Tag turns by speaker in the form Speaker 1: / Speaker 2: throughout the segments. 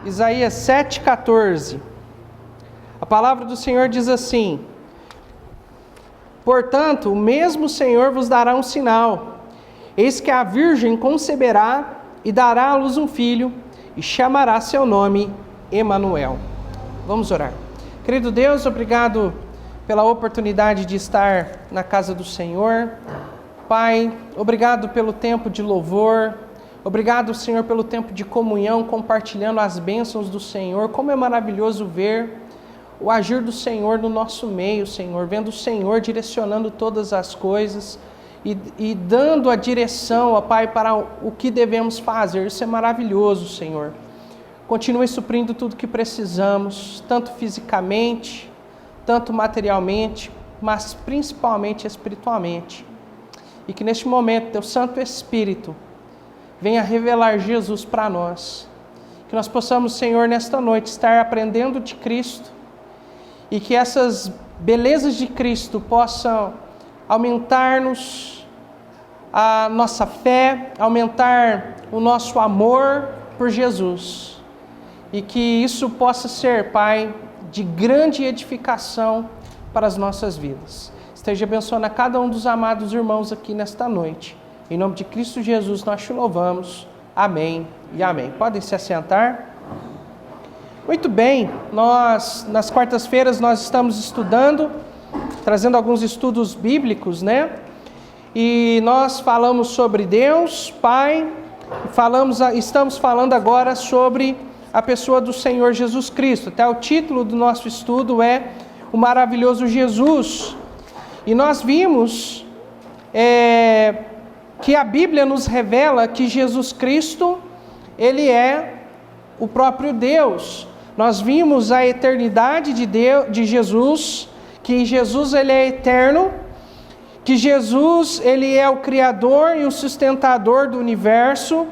Speaker 1: Isaías 7,14. A palavra do Senhor diz assim: portanto, o mesmo Senhor vos dará um sinal. Eis que a virgem conceberá e dará à luz um filho, e chamará seu nome Emanuel. Vamos orar. Querido Deus, obrigado pela oportunidade de estar na casa do Senhor. Pai, obrigado pelo tempo de louvor. Obrigado, Senhor, pelo tempo de comunhão, compartilhando as bênçãos do Senhor. Como é maravilhoso ver o agir do Senhor no nosso meio, Senhor. Vendo o Senhor direcionando todas as coisas e dando a direção, ó Pai, para o que devemos fazer. Isso é maravilhoso, Senhor. Continue suprindo tudo que precisamos, tanto fisicamente, tanto materialmente, mas principalmente espiritualmente. E que neste momento Teu Santo Espírito venha revelar Jesus para nós. Que nós possamos, Senhor, nesta noite estar aprendendo de Cristo e que essas belezas de Cristo possam aumentar-nos a nossa fé, aumentar o nosso amor por Jesus. E que isso possa ser, Pai, de grande edificação para as nossas vidas. Esteja abençoando a cada um dos amados irmãos aqui nesta noite. Em nome de Cristo Jesus nós te louvamos. Amém e amém. Podem se assentar. Muito bem, nas quartas-feiras nós estamos estudando, trazendo alguns estudos bíblicos, né? E nós falamos sobre Deus, Pai, estamos falando agora sobre a pessoa do Senhor Jesus Cristo. Até o título do nosso estudo é O Maravilhoso Jesus. E nós vimos que a Bíblia nos revela que Jesus Cristo, Ele é o próprio Deus. Nós vimos a eternidade de Jesus, que Jesus Ele é eterno, que Jesus Ele é o Criador e o sustentador do universo.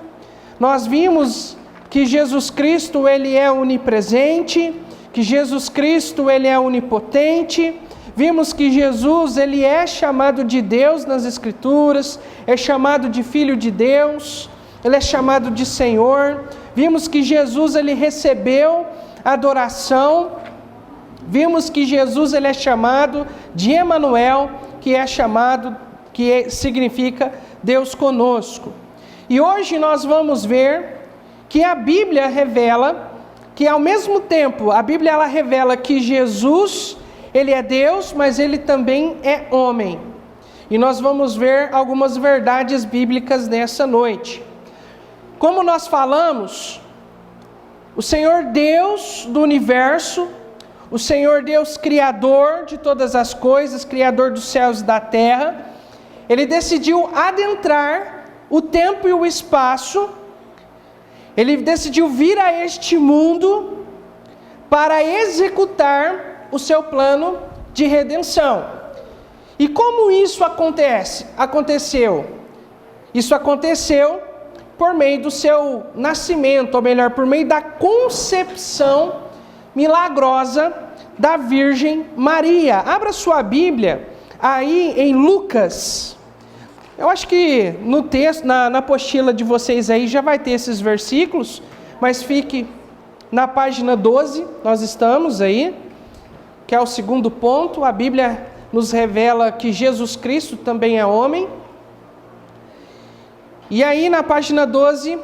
Speaker 1: Nós vimos que Jesus Cristo Ele é onipresente, que Jesus Cristo Ele é onipotente. Vimos que Jesus, Ele é chamado de Deus nas Escrituras, é chamado de Filho de Deus, Ele é chamado de Senhor. Vimos que Jesus, Ele recebeu adoração. Vimos que Jesus, Ele é chamado de Emanuel, que significa Deus conosco. E hoje nós vamos ver que a Bíblia revela que ao mesmo tempo, a Bíblia ela revela que Jesus, Ele é Deus, mas Ele também é homem. E nós vamos ver algumas verdades bíblicas nessa noite. Como nós falamos, o Senhor Deus do universo, o Senhor Deus Criador de todas as coisas, Criador dos céus e da terra, Ele decidiu adentrar o tempo e o espaço. Ele decidiu vir a este mundo para executar o seu plano de redenção. E como isso aconteceu? Isso aconteceu por meio do seu nascimento, ou melhor, por meio da concepção milagrosa da Virgem Maria. Abra sua Bíblia aí em Lucas. Eu acho que no texto, na apostila de vocês aí já vai ter esses versículos, mas fique na página 12, nós estamos aí, que é o segundo ponto. A Bíblia nos revela que Jesus Cristo também é homem. E aí na página 12,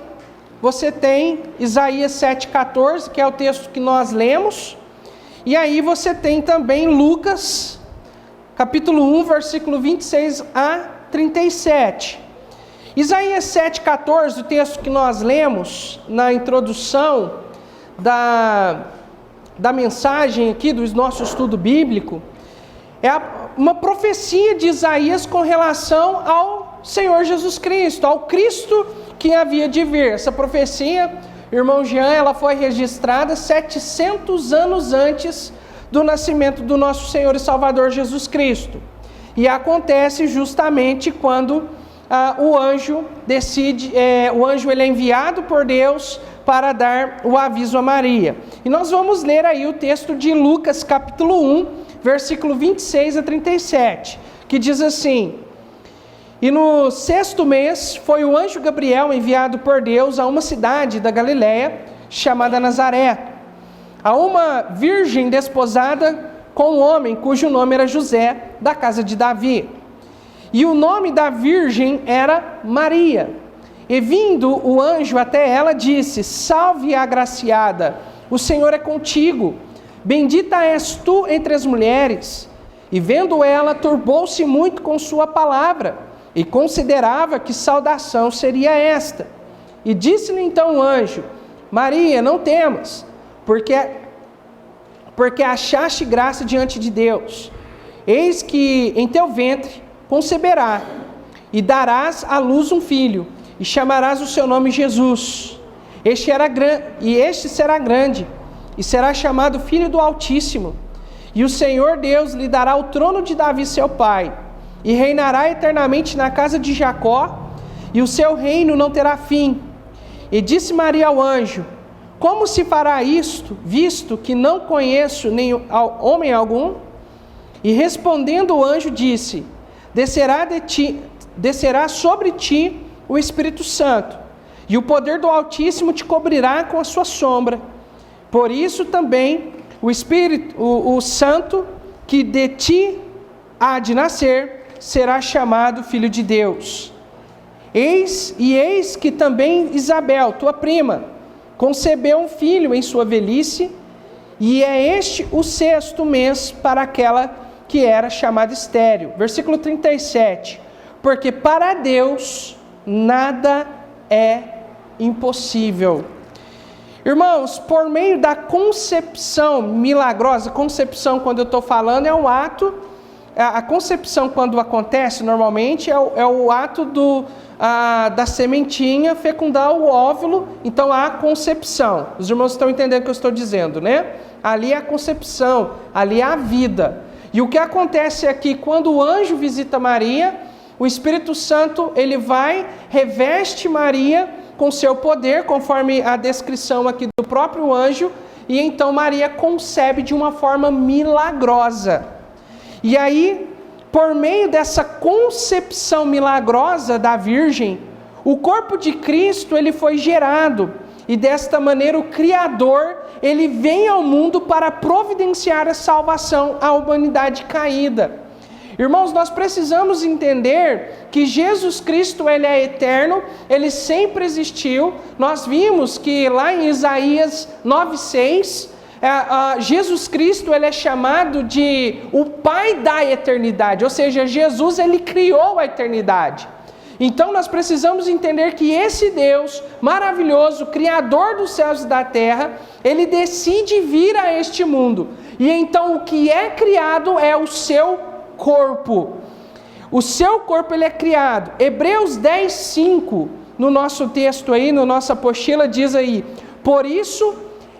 Speaker 1: você tem Isaías 7,14, que é o texto que nós lemos. E aí você tem também Lucas, capítulo 1, versículo 26 a 37. Isaías 7,14, o texto que nós lemos na introdução da mensagem aqui do nosso estudo bíblico, é uma profecia de Isaías com relação ao Senhor Jesus Cristo, ao Cristo que havia de vir. Essa profecia, irmão Jean, ela foi registrada 700 anos antes do nascimento do nosso Senhor e Salvador Jesus Cristo. E acontece justamente quando o anjo ele é enviado por Deus para dar o aviso a Maria. E nós vamos ler aí o texto de Lucas, capítulo 1, versículo 26 a 37, que diz assim: E no 6º mês foi o anjo Gabriel enviado por Deus a uma cidade da Galiléia, chamada Nazaré, a uma virgem desposada com um homem cujo nome era José, da casa de Davi. E o nome da virgem era Maria. E vindo o anjo até ela, disse: Salve, agraciada, o Senhor é contigo, bendita és tu entre as mulheres. E vendo ela, turbou-se muito com sua palavra, e considerava que saudação seria esta. E disse-lhe então o anjo: Maria, não temas, porque achaste graça diante de Deus. Eis que em teu ventre conceberá, e darás à luz um filho, e chamarás o seu nome Jesus. Este será grande, e será chamado Filho do Altíssimo. E o Senhor Deus lhe dará o trono de Davi seu pai, e reinará eternamente na casa de Jacó, e o seu reino não terá fim. E disse Maria ao anjo: Como se fará isto, visto que não conheço nem homem algum? E respondendo o anjo disse: Descerá sobre ti o Espírito Santo, e o poder do Altíssimo te cobrirá com a sua sombra. Por isso também o Santo que de ti há de nascer será chamado Filho de Deus. Eis que também Isabel, tua prima, concebeu um filho em sua velhice, e é este o 6º mês para aquela que era chamada estéril. Versículo 37. Porque para Deus nada é impossível. Irmãos, por meio da concepção milagrosa, concepção, quando eu estou falando, é um ato, a concepção quando acontece normalmente é o ato da sementinha fecundar o óvulo, então há a concepção. Os irmãos estão entendendo o que eu estou dizendo, né? Ali é a concepção, ali é a vida. E o que acontece aqui, quando o anjo visita Maria, o Espírito Santo, ele vai, reveste Maria com seu poder, conforme a descrição aqui do próprio anjo, e então Maria concebe de uma forma milagrosa. E aí, por meio dessa concepção milagrosa da Virgem, o corpo de Cristo ele foi gerado, e desta maneira o Criador ele vem ao mundo para providenciar a salvação à humanidade caída. Irmãos, nós precisamos entender que Jesus Cristo ele é eterno, ele sempre existiu. Nós vimos que lá em Isaías 9:6, Jesus Cristo ele é chamado de o Pai da eternidade, ou seja, Jesus ele criou a eternidade. Então nós precisamos entender que esse Deus maravilhoso, Criador dos céus e da terra, ele decide vir a este mundo. E então o que é criado é o seu corpo. O seu corpo ele é criado. Hebreus 10:5, no nosso texto aí, na nossa apostila, diz aí: Por isso,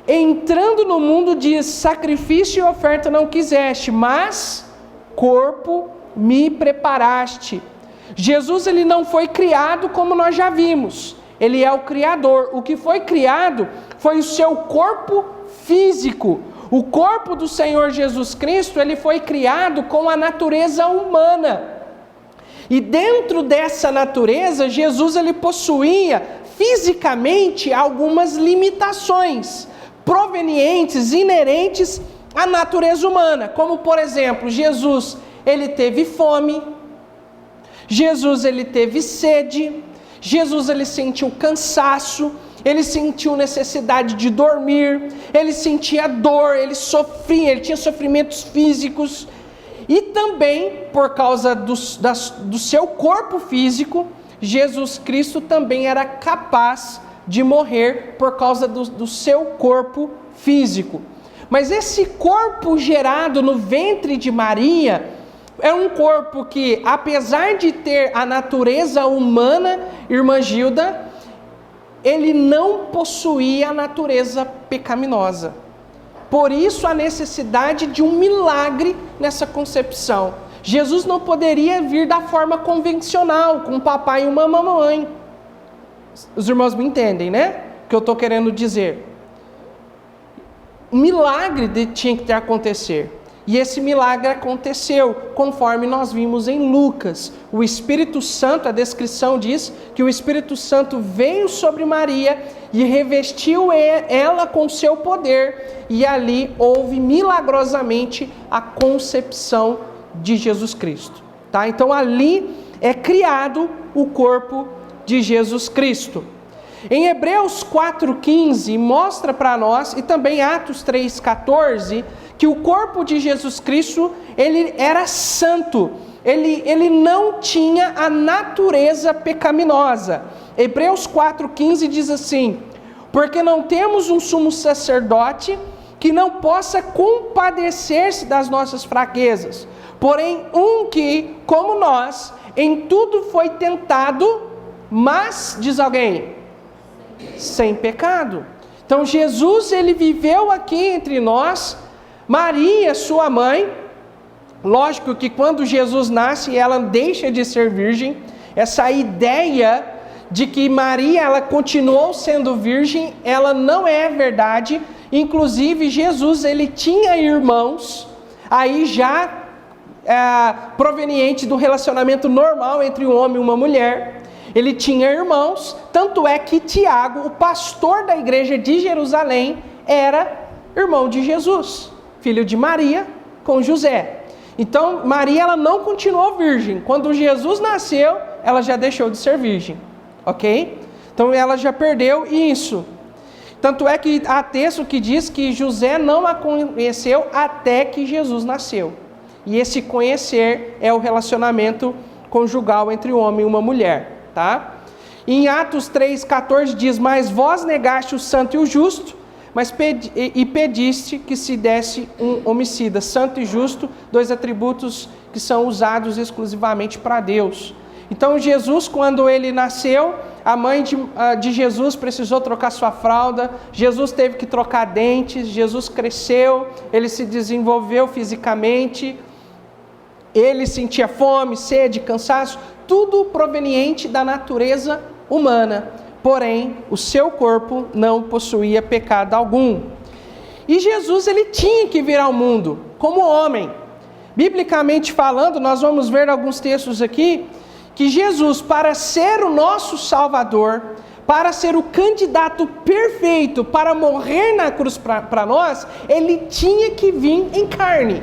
Speaker 1: entrando no mundo, diz: Sacrifício e oferta não quiseste, mas corpo me preparaste. Jesus ele não foi criado como nós já vimos. Ele é o Criador. O que foi criado foi o seu corpo físico. O corpo do Senhor Jesus Cristo, ele foi criado com a natureza humana. E dentro dessa natureza, Jesus ele possuía fisicamente algumas limitações provenientes, inerentes à natureza humana. Como, por exemplo, Jesus ele teve fome, Jesus ele teve sede, Jesus ele sentiu cansaço, ele sentiu necessidade de dormir, ele sentia dor, ele sofria, ele tinha sofrimentos físicos. E também, por causa do seu corpo físico, Jesus Cristo também era capaz de morrer por causa do seu corpo físico. Mas esse corpo gerado no ventre de Maria é um corpo que, apesar de ter a natureza humana, irmã Gilda, ele não possuía a natureza pecaminosa. Por isso a necessidade de um milagre nessa concepção. Jesus não poderia vir da forma convencional, com um papai e uma mamãe. Os irmãos me entendem, né? O que eu estou querendo dizer. Um milagre tinha que acontecer. E esse milagre aconteceu, conforme nós vimos em Lucas. O Espírito Santo, a descrição diz que o Espírito Santo veio sobre Maria e revestiu ela com seu poder, e ali houve milagrosamente a concepção de Jesus Cristo. Tá? Então ali é criado o corpo de Jesus Cristo. Em Hebreus 4,15 mostra para nós, e também Atos 3,14, que o corpo de Jesus Cristo, ele era santo, ele não tinha a natureza pecaminosa. Hebreus 4,15 diz assim: porque não temos um sumo sacerdote que não possa compadecer-se das nossas fraquezas, porém um que, como nós, em tudo foi tentado, mas, diz alguém, sem pecado. Então Jesus, ele viveu aqui entre nós. Maria, sua mãe, lógico que quando Jesus nasce, ela deixa de ser virgem. Essa ideia de que Maria, ela continuou sendo virgem, ela não é verdade. Inclusive Jesus, ele tinha irmãos, aí já proveniente do relacionamento normal entre um homem e uma mulher. Ele tinha irmãos, tanto é que Tiago, o pastor da igreja de Jerusalém, era irmão de Jesus, filho de Maria com José. Então Maria, ela não continuou virgem. Quando Jesus nasceu, ela já deixou de ser virgem, ok? Então ela já perdeu isso. Tanto é que há texto que diz que José não a conheceu até que Jesus nasceu. E esse conhecer é o relacionamento conjugal entre um homem e uma mulher. Tá? Em Atos 3,14 diz: mas vós negaste o santo e o justo, mas pediste que se desse um homicida. Santo e justo, dois atributos que são usados exclusivamente para Deus. Então Jesus, quando ele nasceu, a mãe de Jesus precisou trocar sua fralda, Jesus teve que trocar dentes, Jesus cresceu, ele se desenvolveu fisicamente, ele sentia fome, sede, cansaço, tudo proveniente da natureza humana. Porém, o seu corpo não possuía pecado algum. E Jesus, ele tinha que vir ao mundo como homem. Biblicamente falando, nós vamos ver alguns textos aqui, que Jesus, para ser o nosso Salvador, para ser o candidato perfeito para morrer na cruz para nós, ele tinha que vir em carne.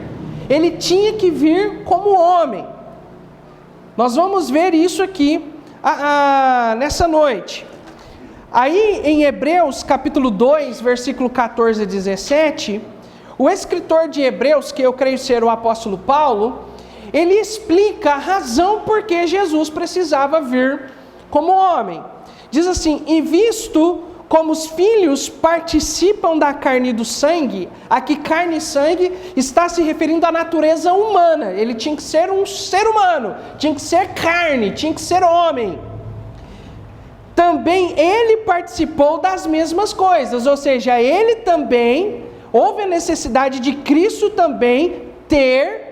Speaker 1: Ele tinha que vir como homem. Nós vamos ver isso aqui nessa noite. Aí em Hebreus capítulo 2, versículo 14 e 17, o escritor de Hebreus, que eu creio ser o apóstolo Paulo, ele explica a razão por que Jesus precisava vir como homem. Diz assim: e visto como os filhos participam da carne e do sangue, aqui carne e sangue está se referindo à natureza humana. Ele tinha que ser um ser humano, tinha que ser carne, tinha que ser homem. Também ele participou das mesmas coisas, ou seja, ele também, houve a necessidade de Cristo também ter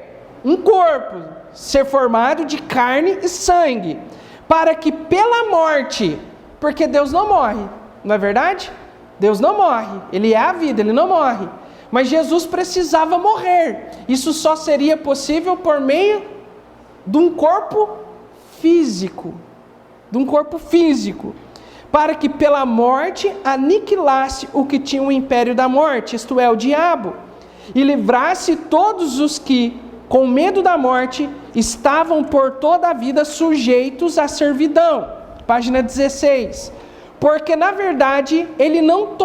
Speaker 1: um corpo, ser formado de carne e sangue, para que pela morte, porque Deus não morre, não é verdade? Deus não morre, Ele é a vida, Ele não morre. Mas Jesus precisava morrer. Isso só seria possível por meio de um corpo físico. De um corpo físico. Para que pela morte aniquilasse o que tinha o império da morte, isto é, o diabo. E livrasse todos os que, com medo da morte, estavam por toda a vida sujeitos à servidão. Página 16. Porque, na verdade, ele não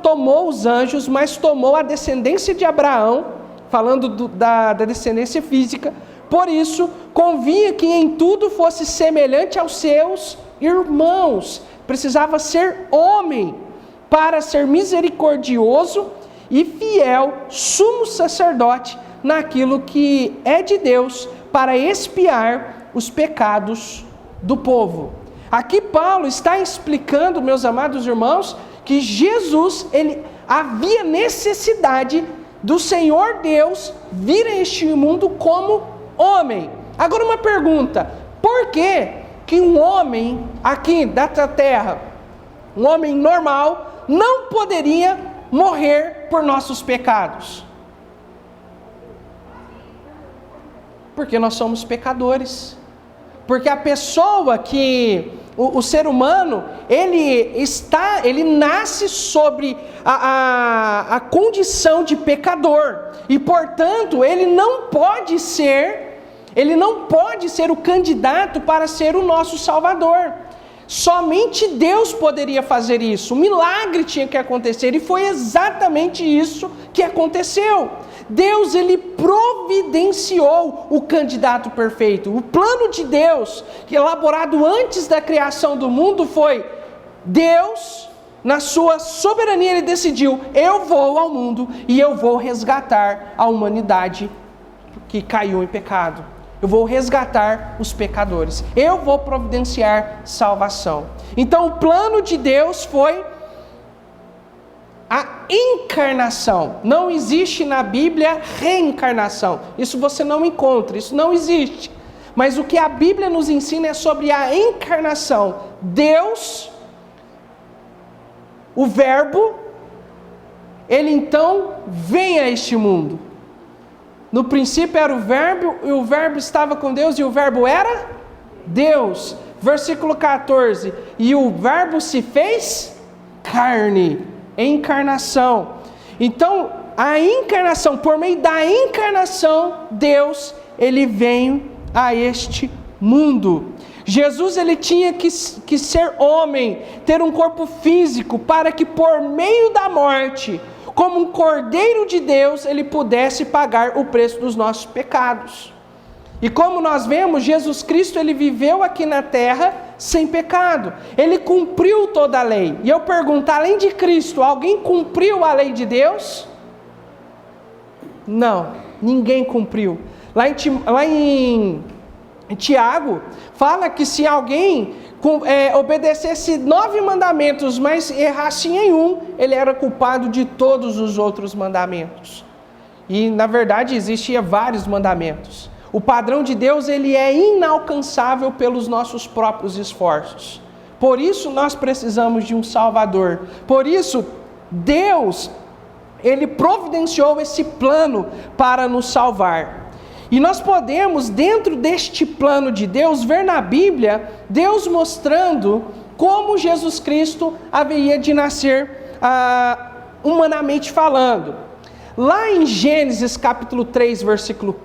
Speaker 1: tomou os anjos, mas tomou a descendência de Abraão, falando da descendência física. Por isso, convinha que em tudo fosse semelhante aos seus irmãos. Precisava ser homem para ser misericordioso e fiel, sumo sacerdote naquilo que é de Deus, para expiar os pecados do povo. Aqui Paulo está explicando, meus amados irmãos, que Jesus, ele havia necessidade do Senhor Deus vir a este mundo como homem. Agora uma pergunta: por que um homem aqui da terra, um homem normal, não poderia morrer por nossos pecados? Porque nós somos pecadores. Porque a pessoa que o ser humano, ele nasce sobre a condição de pecador. E, portanto, ele não pode ser o candidato para ser o nosso Salvador. Somente Deus poderia fazer isso. Um milagre tinha que acontecer, e foi exatamente isso que aconteceu. Deus, ele providenciou o candidato perfeito. O plano de Deus, elaborado antes da criação do mundo, foi Deus, na sua soberania, ele decidiu: eu vou ao mundo e eu vou resgatar a humanidade que caiu em pecado. Eu vou resgatar os pecadores. Eu vou providenciar salvação. Então o plano de Deus foi a encarnação. Não existe na Bíblia reencarnação. Isso você não encontra, isso não existe. Mas o que a Bíblia nos ensina é sobre a encarnação. Deus, o Verbo, ele então vem a este mundo. No princípio era o Verbo, e o Verbo estava com Deus, e o Verbo era Deus. Versículo 14, e o Verbo se fez carne, encarnação. Então, a encarnação, por meio da encarnação, Deus, ele vem a este mundo. Jesus, ele tinha que ser homem, ter um corpo físico, para que por meio da morte, como um Cordeiro de Deus, ele pudesse pagar o preço dos nossos pecados. E como nós vemos, Jesus Cristo, ele viveu aqui na terra sem pecado. Ele cumpriu toda a lei. E eu pergunto, além de Cristo, alguém cumpriu a lei de Deus? Não, ninguém cumpriu. Lá em Tiago, fala que se alguém obedecesse 9 mandamentos, mas errasse em um, ele era culpado de todos os outros mandamentos. E na verdade existiam vários mandamentos. O padrão de Deus, ele é inalcançável pelos nossos próprios esforços. Por isso nós precisamos de um Salvador. Por isso Deus, ele providenciou esse plano para nos salvar. E nós podemos, dentro deste plano de Deus, ver na Bíblia, Deus mostrando como Jesus Cristo haveria de nascer humanamente falando. Lá em Gênesis capítulo 3, versículo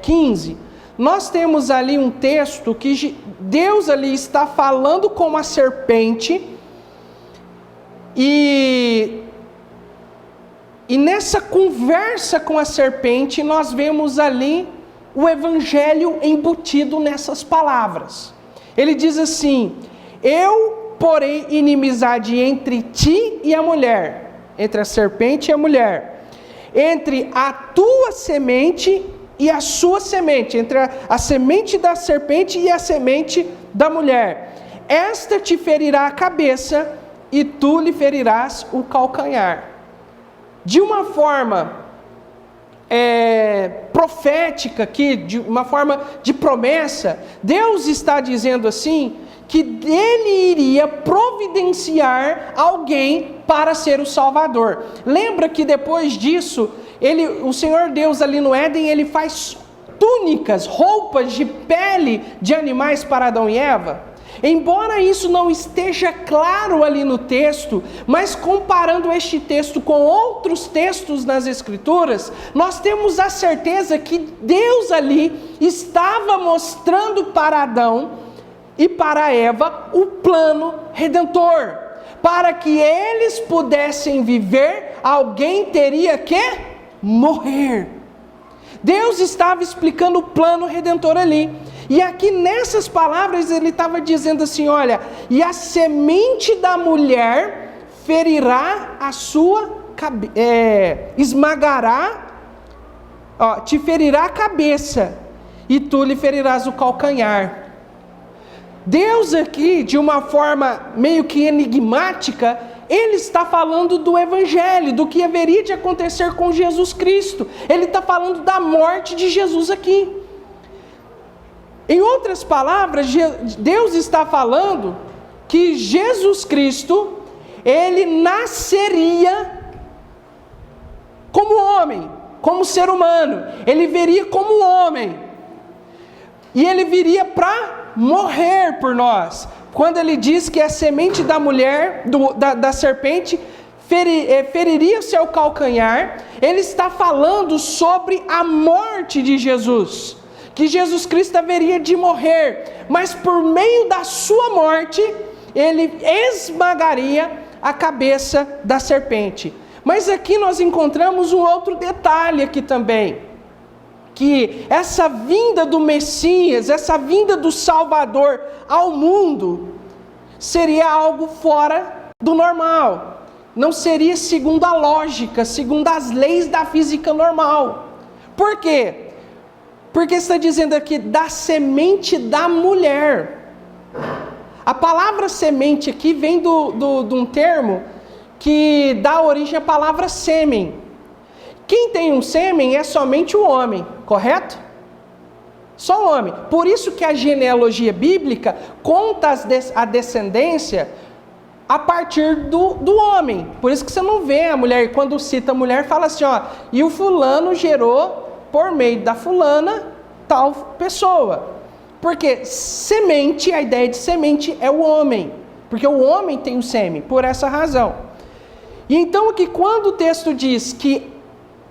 Speaker 1: 15, nós temos ali um texto que Deus ali está falando com a serpente, e nessa conversa com a serpente, nós vemos ali o evangelho embutido nessas palavras. Ele diz assim: eu porei inimizade entre ti e a mulher, entre a serpente e a mulher, entre a tua semente e a sua semente, entre a semente da serpente e a semente da mulher. Esta te ferirá a cabeça e tu lhe ferirás o calcanhar. De uma forma profética aqui, de uma forma de promessa, Deus está dizendo assim, que ele iria providenciar alguém para ser o Salvador. Lembra que depois disso, o Senhor Deus ali no Éden, ele faz túnicas, roupas de pele de animais para Adão e Eva? Embora isso não esteja claro ali no texto, mas comparando este texto com outros textos nas Escrituras, nós temos a certeza que Deus ali estava mostrando para Adão e para Eva o plano redentor. Para que eles pudessem viver, alguém teria que morrer. Deus estava explicando o plano redentor ali. E aqui nessas palavras ele estava dizendo assim, olha, e a semente da mulher ferirá a sua cabeça, esmagará, te ferirá a cabeça, e tu lhe ferirás o calcanhar. Deus aqui, de uma forma meio que enigmática, ele está falando do Evangelho, do que haveria de acontecer com Jesus Cristo. Ele está falando da morte de Jesus aqui. Em outras palavras, Deus está falando que Jesus Cristo, ele nasceria como homem, como ser humano. Ele viria como homem. E ele viria para morrer por nós. Quando ele diz que a semente da mulher, da serpente, feriria o seu calcanhar, ele está falando sobre a morte de Jesus. Que Jesus Cristo haveria de morrer, mas por meio da sua morte, ele esmagaria a cabeça da serpente. Mas aqui nós encontramos um outro detalhe aqui também, que essa vinda do Messias, essa vinda do Salvador ao mundo, seria algo fora do normal. Não seria segundo a lógica, segundo as leis da física normal. Por quê? Porque está dizendo aqui, da semente da mulher. A palavra semente aqui vem de um termo que dá origem à palavra sêmen. Quem tem um sêmen é somente o homem, correto? Só o homem. Por isso que a genealogia bíblica conta a descendência a partir do homem. Por isso que você não vê a mulher, quando cita a mulher, fala assim, ó, e o fulano gerou por meio da fulana tal pessoa. Porque semente, a ideia de semente é o homem. Porque o homem tem o sêmen, por essa razão. E então aqui quando o texto diz que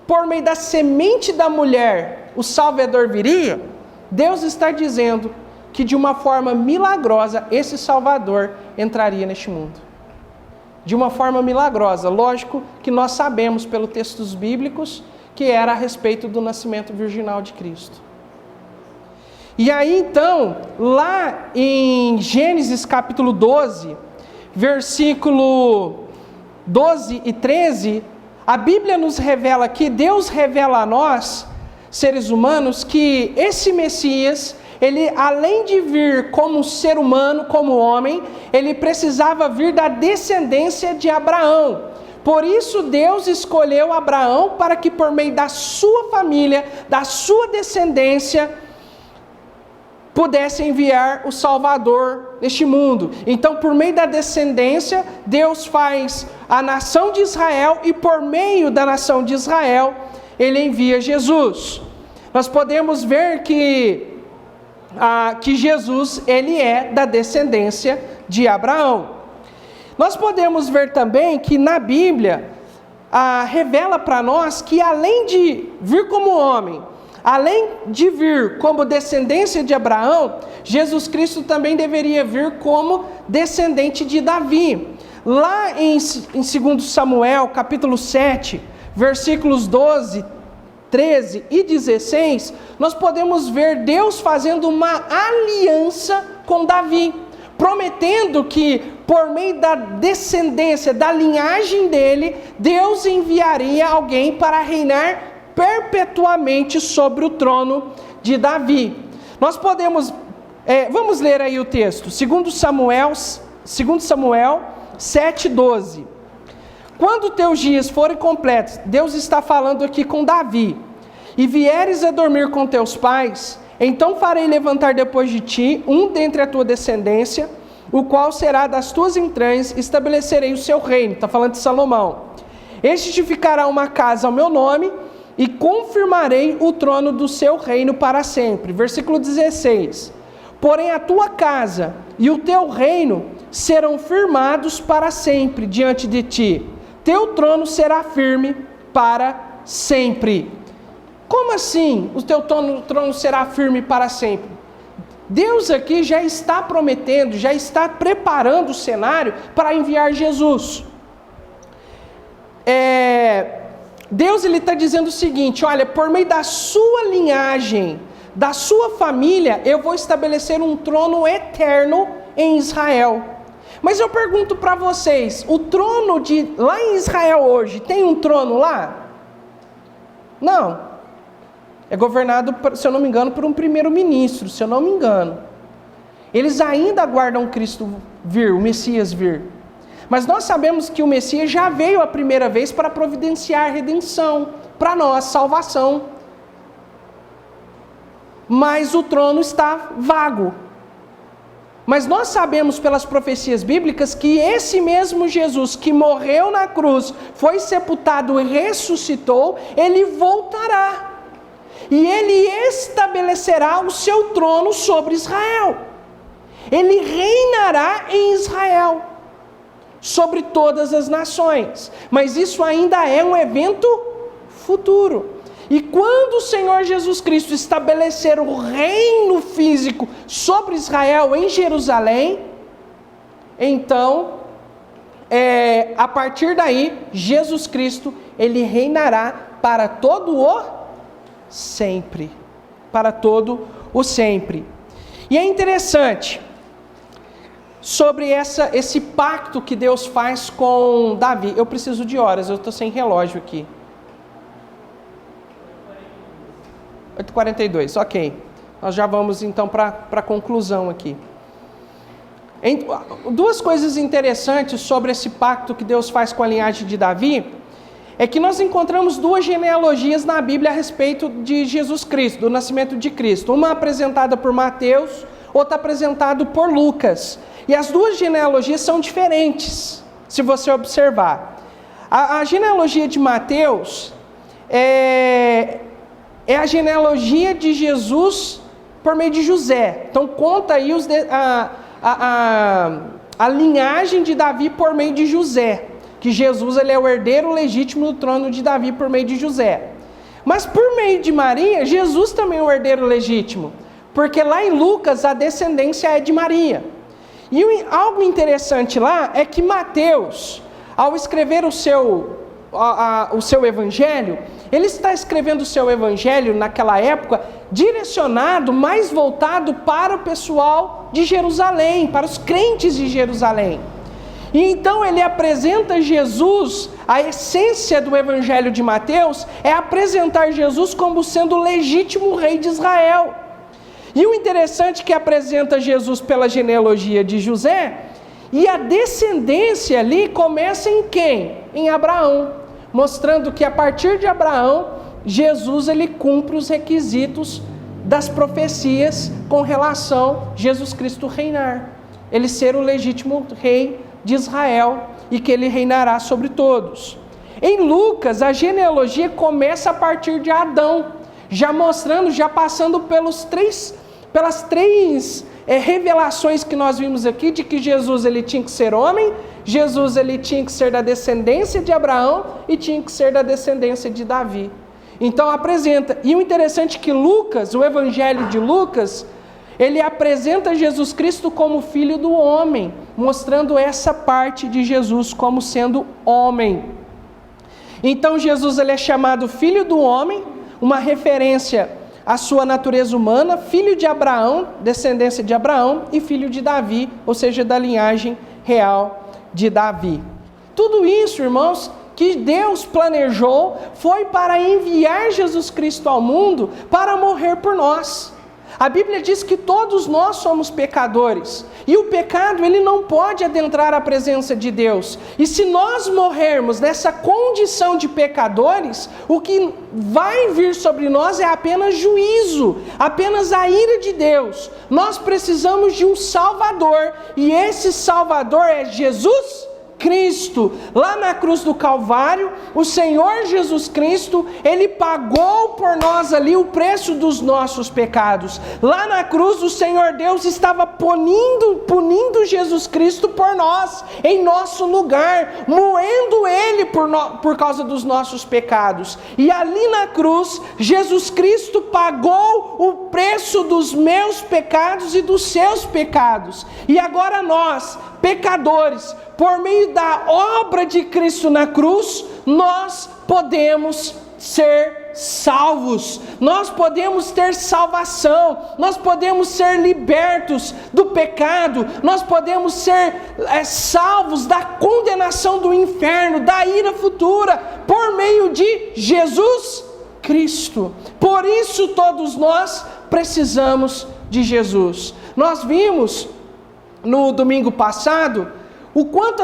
Speaker 1: por meio da semente da mulher o Salvador viria, Deus está dizendo que de uma forma milagrosa esse Salvador entraria neste mundo. De uma forma milagrosa. Lógico que nós sabemos pelos textos bíblicos que era a respeito do nascimento virginal de Cristo. E aí então, lá em Gênesis capítulo 12, versículo 12 e 13, a Bíblia nos revela que Deus revela a nós, seres humanos, que esse Messias, ele além de vir como ser humano, como homem, ele precisava vir da descendência de Abraão. Por isso Deus escolheu Abraão para que por meio da sua família, da sua descendência, pudesse enviar o Salvador neste mundo. Então, por meio da descendência, Deus faz a nação de Israel e por meio da nação de Israel, ele envia Jesus. Nós podemos ver que Jesus, ele é da descendência de Abraão. Nós podemos ver também que na Bíblia, revela para nós que além de vir como homem, além de vir como descendência de Abraão, Jesus Cristo também deveria vir como descendente de Davi. Lá em 2 Samuel, capítulo 7, versículos 12, 13 e 16, nós podemos ver Deus fazendo uma aliança com Davi, prometendo que por meio da descendência, da linhagem dele, Deus enviaria alguém para reinar perpetuamente sobre o trono de Davi. Nós podemos, vamos ler aí o texto, 2 Samuel 7:12. Quando teus dias forem completos, Deus está falando aqui com Davi, e vieres a dormir com teus pais, então farei levantar depois de ti um dentre a tua descendência, o qual será das tuas entranhas, estabelecerei o seu reino. Está falando de Salomão. Este te ficará uma casa ao meu nome, e confirmarei o trono do seu reino para sempre. Versículo 16. Porém a tua casa e o teu reino serão firmados para sempre diante de ti. Teu trono será firme para sempre. Como assim o teu trono será firme para sempre? Deus aqui já está prometendo, já está preparando o cenário para enviar Jesus. Deus ele está dizendo o seguinte, olha, por meio da sua linhagem, da sua família, eu vou estabelecer um trono eterno em Israel. Mas eu pergunto para vocês, o trono lá em Israel hoje, tem um trono lá? Não. É governado, se eu não me engano, por um primeiro-ministro, se eu não me engano. Eles ainda aguardam Cristo vir, o Messias vir. Mas nós sabemos que o Messias já veio a primeira vez para providenciar redenção, para nós, salvação. Mas o trono está vago. Mas nós sabemos pelas profecias bíblicas que esse mesmo Jesus que morreu na cruz, foi sepultado e ressuscitou, ele voltará. E ele estabelecerá o seu trono sobre Israel. ele reinará em Israel, sobre todas as nações. Mas isso ainda é um evento futuro. E quando o Senhor Jesus Cristo estabelecer o reino físico sobre Israel em Jerusalém, então, a partir daí, Jesus Cristo, ele reinará para todo o sempre. Para todo o sempre. E é interessante sobre esse pacto que Deus faz com Davi. Eu preciso de horas, eu estou sem relógio aqui. 8h42, ok. Nós já vamos então para a conclusão aqui. Duas coisas interessantes sobre esse pacto que Deus faz com a linhagem de Davi, é que nós encontramos duas genealogias na Bíblia a respeito de Jesus Cristo, do nascimento de Cristo. Uma apresentada por Mateus, outra apresentada por Lucas. E as duas genealogias são diferentes, se você observar. A genealogia de Mateus é a genealogia de Jesus por meio de José. Então conta aí a linhagem de Davi por meio de José. Que Jesus ele é o herdeiro legítimo do trono de Davi por meio de José. Mas por meio de Maria, Jesus também é o herdeiro legítimo. Porque lá em Lucas a descendência é de Maria. E algo interessante lá é que Mateus, ao escrever o seu evangelho, ele está escrevendo o seu evangelho naquela época direcionado, mais voltado para o pessoal de Jerusalém, para os crentes de Jerusalém. E então ele apresenta Jesus, a essência do evangelho de Mateus é apresentar Jesus como sendo o legítimo rei de Israel. E o interessante é que apresenta Jesus pela genealogia de José, e a descendência ali começa em quem? Em Abraão, mostrando que a partir de Abraão, Jesus ele cumpre os requisitos das profecias com relação a Jesus Cristo reinar. Ele ser o legítimo rei de Israel e que ele reinará sobre todos. Em Lucas, a genealogia começa a partir de Adão, já mostrando, já passando pelas três revelações que nós vimos aqui, de que Jesus ele tinha que ser homem, Jesus ele tinha que ser da descendência de Abraão e tinha que ser da descendência de Davi. Então apresenta, e o interessante é que Lucas, o evangelho de Lucas, ele apresenta Jesus Cristo como filho do homem, mostrando essa parte de Jesus como sendo homem. Então Jesus ele é chamado filho do homem, uma referência à sua natureza humana, filho de Abraão, descendência de Abraão, e filho de Davi, ou seja, da linhagem real de Davi. Tudo isso, irmãos, que Deus planejou, foi para enviar Jesus Cristo ao mundo para morrer por nós. A Bíblia diz que todos nós somos pecadores, e o pecado ele não pode adentrar a presença de Deus. E se nós morrermos nessa condição de pecadores, o que vai vir sobre nós é apenas juízo, apenas a ira de Deus. Nós precisamos de um Salvador, e esse Salvador é Jesus Cristo. Lá na cruz do Calvário, o Senhor Jesus Cristo, ele pagou por nós ali o preço dos nossos pecados. Lá na cruz, o Senhor Deus estava punindo Jesus Cristo por nós, em nosso lugar, moendo ele por causa dos nossos pecados. E ali na cruz, Jesus Cristo pagou o preço dos meus pecados e dos seus pecados. E agora nós, pecadores, por meio da obra de Cristo na cruz, nós podemos ser salvos, nós podemos ter salvação, nós podemos ser libertos do pecado, nós podemos ser salvos da condenação do inferno, da ira futura, por meio de Jesus Cristo. Por isso todos nós precisamos de Jesus. Nós vimos no domingo passado o quanto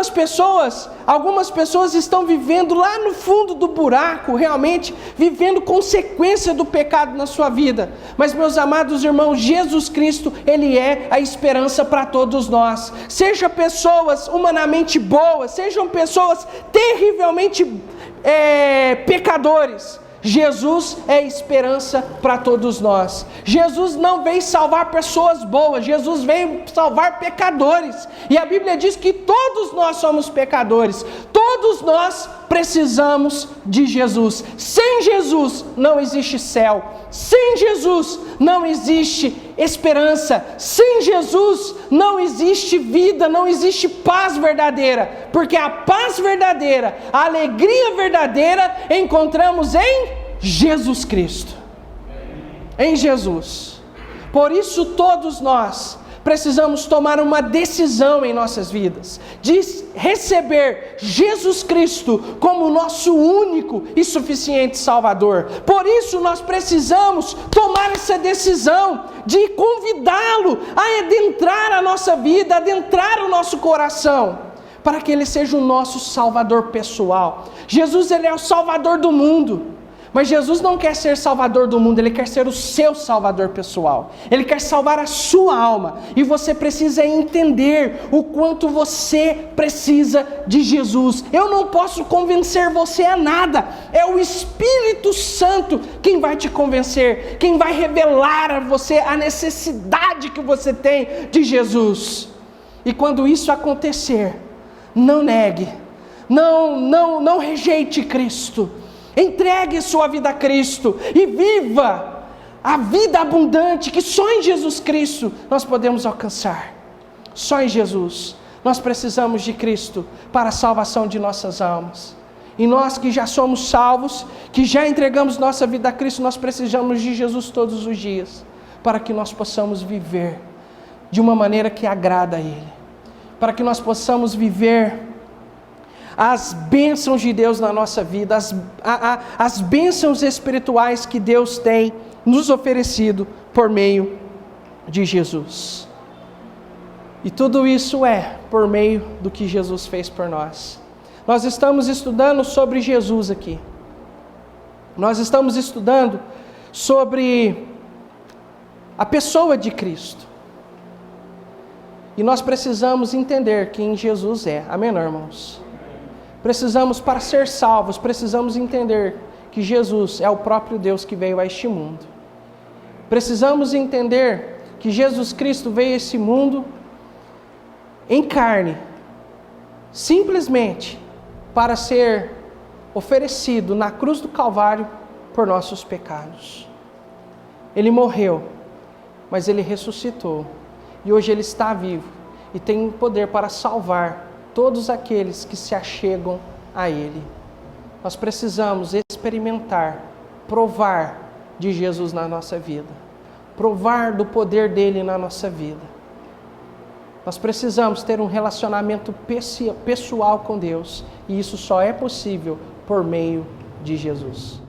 Speaker 1: algumas pessoas estão vivendo lá no fundo do buraco, realmente vivendo consequência do pecado na sua vida. Mas, meus amados irmãos, Jesus Cristo, ele é a esperança para todos nós. Sejam pessoas humanamente boas, sejam pessoas terrivelmente pecadores, Jesus é esperança para todos nós. Jesus não veio salvar pessoas boas, Jesus veio salvar pecadores. E a Bíblia diz que todos nós somos pecadores, todos nós precisamos de Jesus. Sem Jesus não existe céu, sem Jesus não existe esperança, sem Jesus não existe vida, não existe paz verdadeira, porque a paz verdadeira, a alegria verdadeira encontramos em Jesus Cristo, em Jesus. Por isso todos nós precisamos tomar uma decisão em nossas vidas, de receber Jesus Cristo como nosso único e suficiente Salvador. Por isso nós precisamos tomar essa decisão de convidá-lo a adentrar a nossa vida, adentrar o nosso coração, para que Ele seja o nosso Salvador pessoal. Jesus, Ele é o Salvador do mundo. Mas Jesus não quer ser salvador do mundo, Ele quer ser o seu salvador pessoal. Ele quer salvar a sua alma. E você precisa entender o quanto você precisa de Jesus. Eu não posso convencer você a nada. É o Espírito Santo quem vai te convencer, quem vai revelar a você a necessidade que você tem de Jesus. E quando isso acontecer, não negue, não rejeite Cristo. Entregue sua vida a Cristo e viva a vida abundante que só em Jesus Cristo nós podemos alcançar. Só em Jesus. Nós precisamos de Cristo para a salvação de nossas almas. E nós que já somos salvos, que já entregamos nossa vida a Cristo, nós precisamos de Jesus todos os dias, para que nós possamos viver de uma maneira que agrada a Ele, para que nós possamos viver as bênçãos de Deus na nossa vida, as bênçãos espirituais que Deus tem nos oferecido por meio de Jesus. E tudo isso é por meio do que Jesus fez por nós. Nós estamos estudando sobre Jesus aqui. Nós estamos estudando sobre a pessoa de Cristo. E nós precisamos entender quem Jesus é. Amém, irmãos? Precisamos, para ser salvos, precisamos entender que Jesus é o próprio Deus que veio a este mundo. Precisamos entender que Jesus Cristo veio a esse mundo em carne, simplesmente para ser oferecido na cruz do Calvário por nossos pecados. Ele morreu, mas Ele ressuscitou, e hoje Ele está vivo e tem poder para salvar todos aqueles que se achegam a Ele. Nós precisamos experimentar, provar de Jesus na nossa vida, provar do poder dEle na nossa vida. Nós precisamos ter um relacionamento pessoal com Deus, e isso só é possível por meio de Jesus.